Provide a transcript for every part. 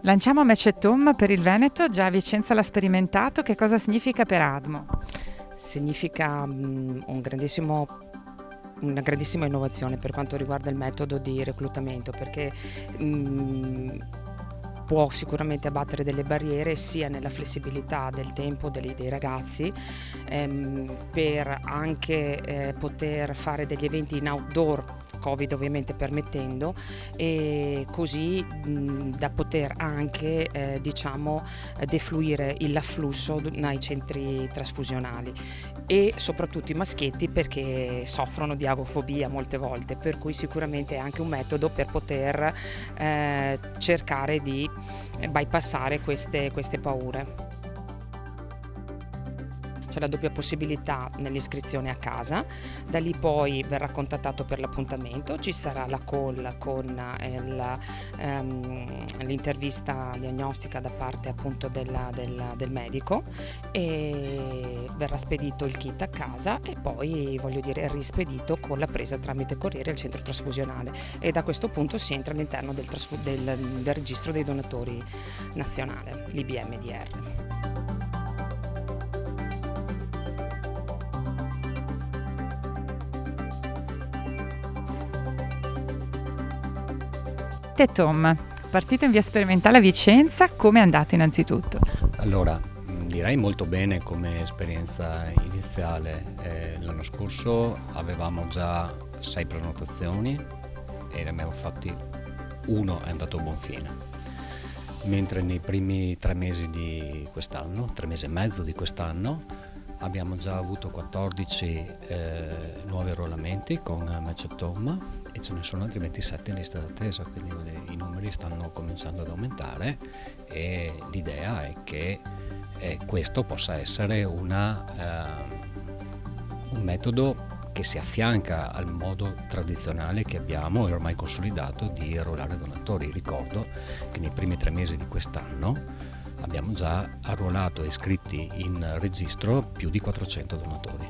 Lanciamo Match at Home per il Veneto, già a Vicenza l'ha sperimentato, che cosa significa per Admo? Significa una grandissima innovazione per quanto riguarda il metodo di reclutamento, perché può sicuramente abbattere delle barriere sia nella flessibilità del tempo dei ragazzi, per anche poter fare degli eventi in outdoor, Covid ovviamente permettendo, e così da poter anche defluire l'afflusso nei centri trasfusionali, e soprattutto i maschietti, perché soffrono di agofobia molte volte, per cui sicuramente è anche un metodo per poter cercare di bypassare queste paure. C'è la doppia possibilità nell'iscrizione a casa, da lì poi verrà contattato per l'appuntamento, ci sarà la call con l'intervista diagnostica da parte appunto del medico, e verrà spedito il kit a casa e poi rispedito con la presa tramite corriere al centro trasfusionale, e da questo punto si entra all'interno del registro dei donatori nazionale, l'IBMDR. Te Tom, partito in via sperimentale a Vicenza, come è andata innanzitutto? Allora, direi molto bene come esperienza iniziale. L'anno scorso avevamo già 6 prenotazioni e ne abbiamo fatti uno, è andato a buon fine. Mentre nei primi 3 mesi di quest'anno, 3 mesi e mezzo di quest'anno, abbiamo già avuto 14 nuovi arruolamenti con Match at Home e ce ne sono altri 27 in lista d'attesa, quindi i numeri stanno cominciando ad aumentare, e l'idea è che questo possa essere un metodo che si affianca al modo tradizionale che abbiamo e ormai consolidato di arruolare donatori. Ricordo che nei primi 3 mesi di quest'anno abbiamo già arruolato e iscritti in registro più di 400 donatori.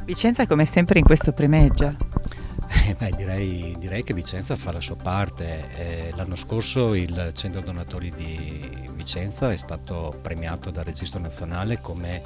Vicenza come sempre in questo primeggia. Direi che Vicenza fa la sua parte. L'anno scorso il Centro Donatori di Vicenza è stato premiato dal Registro Nazionale come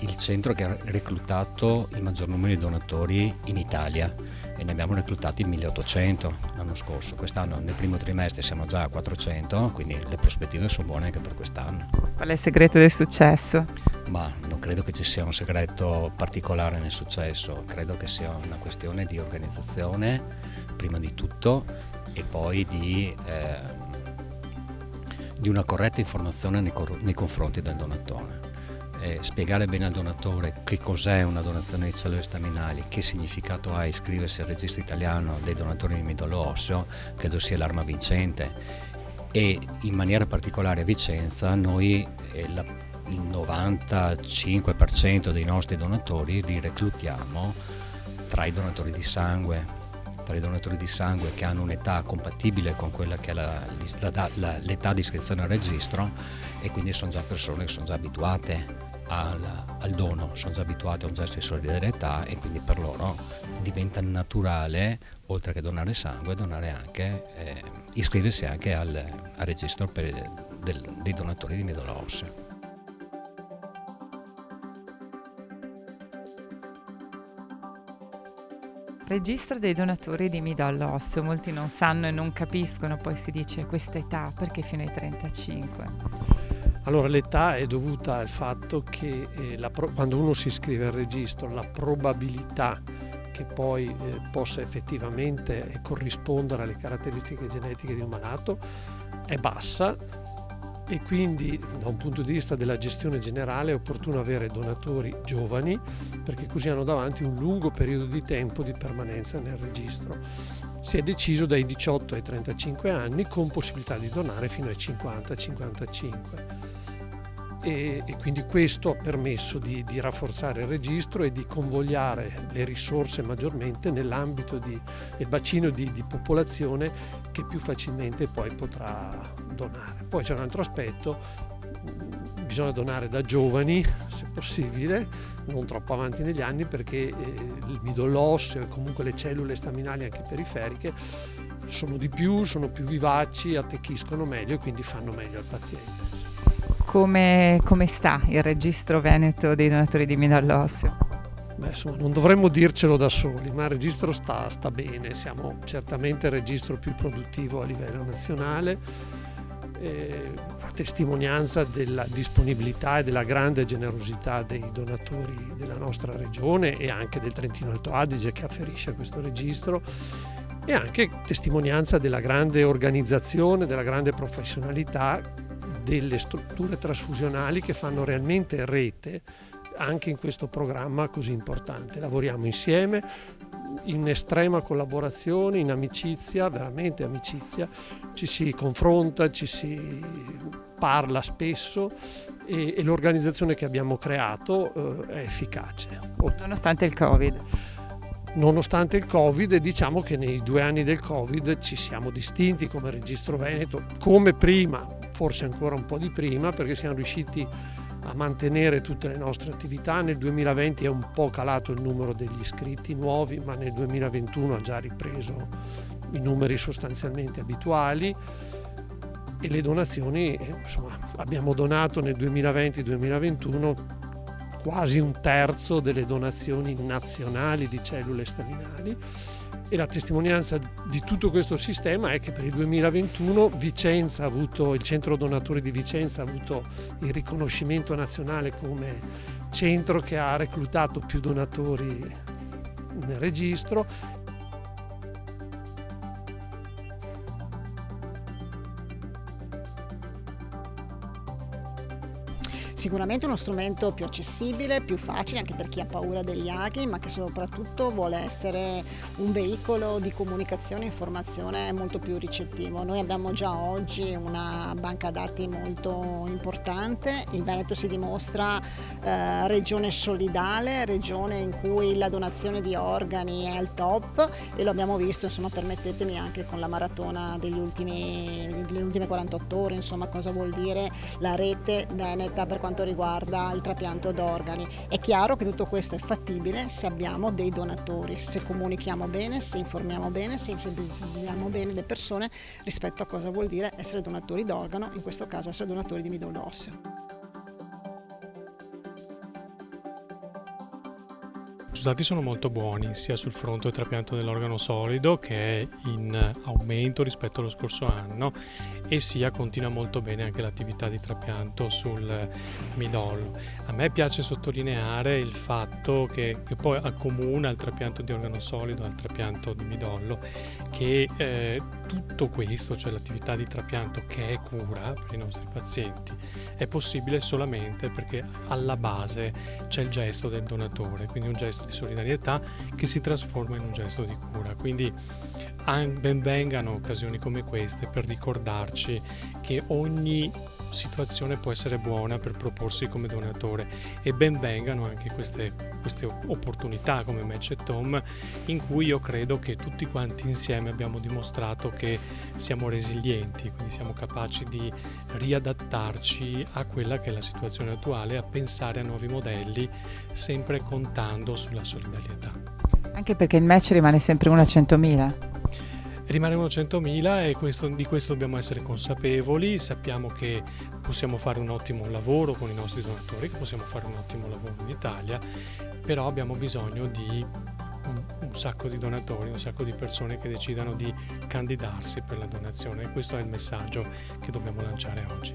il centro che ha reclutato il maggior numero di donatori in Italia, e ne abbiamo reclutati 1800 l'anno scorso. Quest'anno nel primo trimestre siamo già a 400, quindi le prospettive sono buone anche per quest'anno. Qual è il segreto del successo? Ma non credo che ci sia un segreto particolare nel successo, credo che sia una questione di organizzazione prima di tutto, e poi di una corretta informazione nei confronti del donatore. Spiegare bene al donatore che cos'è una donazione di cellule staminali, che significato ha iscriversi al registro italiano dei donatori di midollo osseo, credo sia l'arma vincente. E in maniera particolare a Vicenza noi il 95% dei nostri donatori li reclutiamo tra i donatori di sangue che hanno un'età compatibile con quella che è l'età di iscrizione al registro, e quindi sono già persone che sono già abituate al dono, sono già abituate a un gesto di solidarietà, e quindi per loro diventa naturale, oltre che donare sangue, iscriversi anche al registro dei donatori di midollo osseo. Registro dei donatori di midollo osseo, molti non sanno e non capiscono, poi si dice questa età, perché fino ai 35? Allora, l'età è dovuta al fatto che quando uno si iscrive al registro, la probabilità che poi possa effettivamente corrispondere alle caratteristiche genetiche di un malato è bassa, e quindi da un punto di vista della gestione generale è opportuno avere donatori giovani, perché così hanno davanti un lungo periodo di tempo di permanenza nel registro. Si è deciso dai 18 ai 35 anni, con possibilità di donare fino ai 50-55. E quindi questo ha permesso di rafforzare il registro e di convogliare le risorse maggiormente nell'ambito del bacino di popolazione che più facilmente poi potrà donare. Poi c'è un altro aspetto: bisogna donare da giovani, se possibile, non troppo avanti negli anni, perché il midollo osseo e comunque le cellule staminali anche periferiche sono di più, sono più vivaci, attecchiscono meglio e quindi fanno meglio al paziente. Come sta il registro veneto dei donatori di midollo osseo? Beh, insomma, non dovremmo dircelo da soli, ma il registro sta bene, siamo certamente il registro più produttivo a livello nazionale, a testimonianza della disponibilità e della grande generosità dei donatori della nostra regione e anche del Trentino Alto Adige che afferisce a questo registro, e anche testimonianza della grande organizzazione, della grande professionalità delle strutture trasfusionali che fanno realmente rete anche in questo programma così importante. Lavoriamo insieme in estrema collaborazione, in amicizia, veramente amicizia, ci si confronta, ci si parla spesso e l'organizzazione che abbiamo creato è efficace. Nonostante il Covid. Nonostante il Covid, diciamo che nei 2 anni del Covid ci siamo distinti come Registro Veneto, come prima, forse ancora un po' di prima, perché siamo riusciti a mantenere tutte le nostre attività. Nel 2020 è un po' calato il numero degli iscritti nuovi, ma nel 2021 ha già ripreso i numeri sostanzialmente abituali, e le donazioni, insomma, abbiamo donato nel 2020-2021 quasi 1/3 delle donazioni nazionali di cellule staminali, e la testimonianza di tutto questo sistema è che per il 2021 Vicenza ha avuto, il centro donatori di Vicenza ha avuto il riconoscimento nazionale come centro che ha reclutato più donatori nel registro. Sicuramente uno strumento più accessibile, più facile anche per chi ha paura degli aghi, ma che soprattutto vuole essere un veicolo di comunicazione e informazione molto più ricettivo. Noi abbiamo già oggi una banca dati molto importante, il Veneto si dimostra regione solidale, regione in cui la donazione di organi è al top, e lo abbiamo visto, insomma, permettetemi, anche con la maratona delle ultime 48 ore, insomma, cosa vuol dire la rete veneta per quanto riguarda il trapianto d'organi. È chiaro che tutto questo è fattibile se abbiamo dei donatori, se comunichiamo bene, se informiamo bene, se sensibilizziamo bene le persone rispetto a cosa vuol dire essere donatori d'organo, in questo caso essere donatori di midollo osseo. I risultati sono molto buoni sia sul fronte del trapianto dell'organo solido, che è in aumento rispetto allo scorso anno, e sia continua molto bene anche l'attività di trapianto sul midollo. A me piace sottolineare il fatto che poi accomuna il trapianto di organo solido al trapianto di midollo, che tutto questo, cioè l'attività di trapianto che è cura per i nostri pazienti, è possibile solamente perché alla base c'è il gesto del donatore, quindi un gesto di solidarietà che si trasforma in un gesto di cura. Quindi ben vengano occasioni come queste per ricordarci che ogni situazione può essere buona per proporsi come donatore, e ben vengano anche queste opportunità come Match at Home, in cui io credo che tutti quanti insieme abbiamo dimostrato che siamo resilienti, quindi siamo capaci di riadattarci a quella che è la situazione attuale, a pensare a nuovi modelli, sempre contando sulla solidarietà. Anche perché il match rimane sempre 1 a 100.000. Rimane 100.000 e di questo dobbiamo essere consapevoli. Sappiamo che possiamo fare un ottimo lavoro con i nostri donatori, che possiamo fare un ottimo lavoro in Italia, però abbiamo bisogno di un sacco di donatori, un sacco di persone che decidano di candidarsi per la donazione, e questo è il messaggio che dobbiamo lanciare oggi.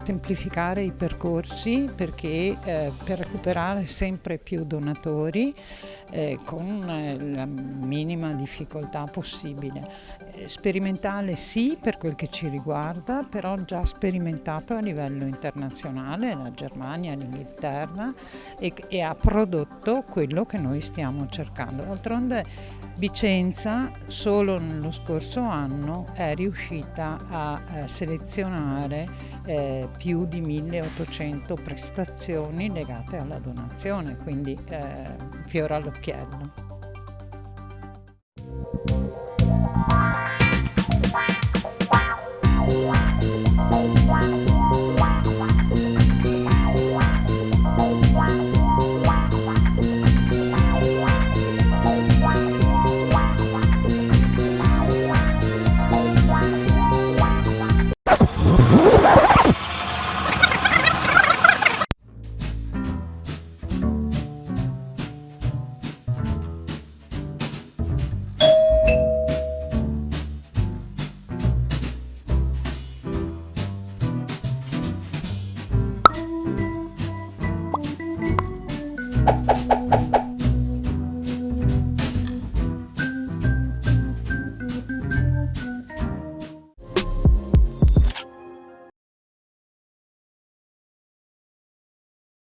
Semplificare i percorsi, perché per recuperare sempre più donatori con la minima difficoltà possibile. Sperimentale sì, per quel che ci riguarda, però già sperimentato a livello internazionale, la Germania, l'Inghilterra, e ha prodotto quello che noi stiamo cercando. D'altronde Vicenza solo nello scorso anno è riuscita a selezionare più di 1800 prestazioni legate alla donazione, quindi fiore all'occhiello.